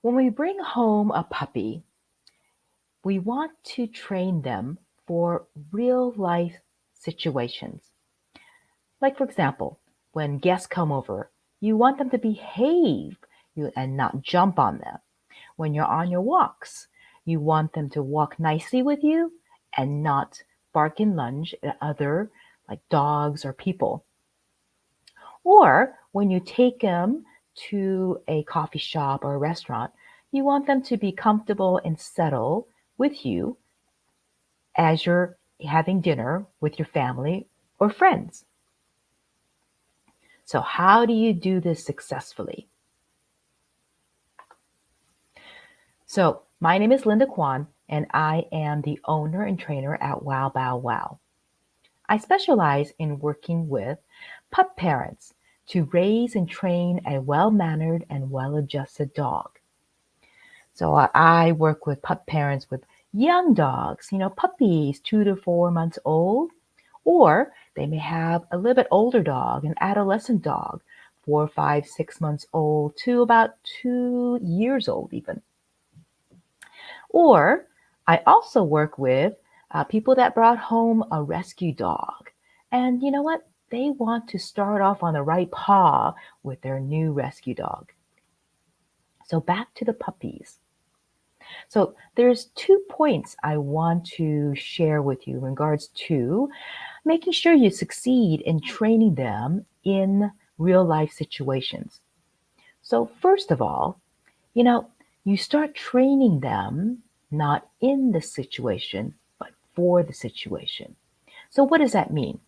When we bring home a puppy, we want to train them for real life situations. Like, for example, when guests come over, you want them to behave and not jump on them. When you're on your walks, you want them to walk nicely with you and not bark and lunge at other, like dogs or people. Or when you take them to a coffee shop or a restaurant, you want them to be comfortable and settle with you as you're having dinner with your family or friends. So, how do you do this successfully? So, my name is Linda Kwan, and I am the owner and trainer at Wow Bow Wow. I specialize in working with pup parents to raise and train a well-mannered and well-adjusted dog. So I work with pup parents with young dogs, puppies 2 to 4 months old, or they may have a little bit older dog, an adolescent dog, 4, 5, 6 months old to about 2 years old even. Or I also work with people that brought home a rescue dog. And you know what? They want to start off on the right paw with their new rescue dog. So back to the puppies. So there's 2 points I want to share with you in regards to making sure you succeed in training them in real life situations. So first of all, you start training them not in the situation, but for the situation. So what does that mean?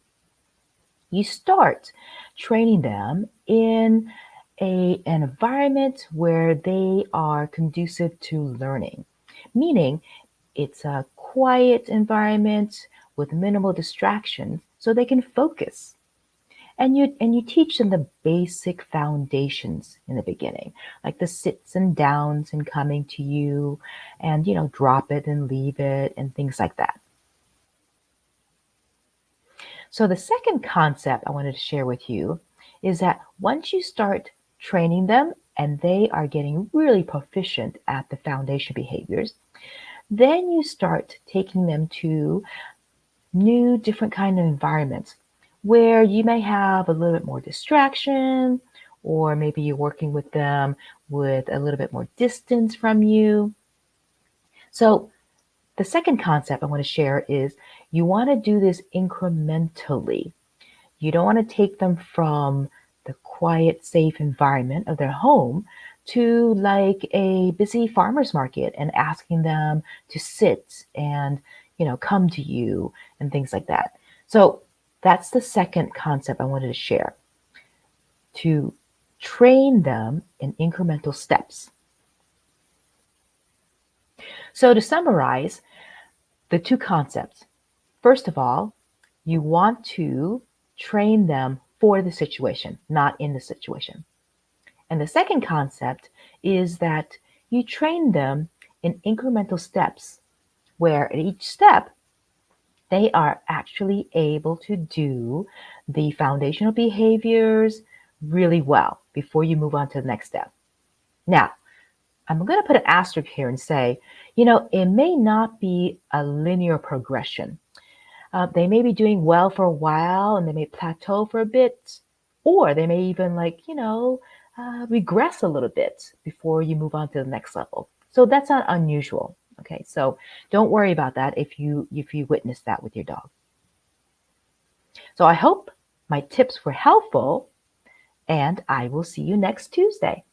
You start training them in an environment where they are conducive to learning, meaning it's a quiet environment with minimal distractions so they can focus. And you teach them the basic foundations in the beginning, like the sits and downs and coming to you and drop it and leave it and things like that. So the second concept I wanted to share with you is that once you start training them and they are getting really proficient at the foundation behaviors, then you start taking them to new different kind of environments where you may have a little bit more distraction, or maybe you're working with them with a little bit more distance from you. So the second concept I want to share is you want to do this incrementally. You don't want to take them from the quiet, safe environment of their home to like a busy farmer's market and asking them to sit and, come to you and things like that. So that's the second concept I wanted to share, to train them in incremental steps. So to summarize the two concepts, first of all, you want to train them for the situation, not in the situation. And the second concept is that you train them in incremental steps, where at each step, they are actually able to do the foundational behaviors really well before you move on to the next step. Now, I'm going to put an asterisk here and say, it may not be a linear progression. They may be doing well for a while and they may plateau for a bit, or they may even regress a little bit before you move on to the next level. So that's not unusual. Okay, so don't worry about that if you witness that with your dog. So I hope my tips were helpful, and I will see you next Tuesday.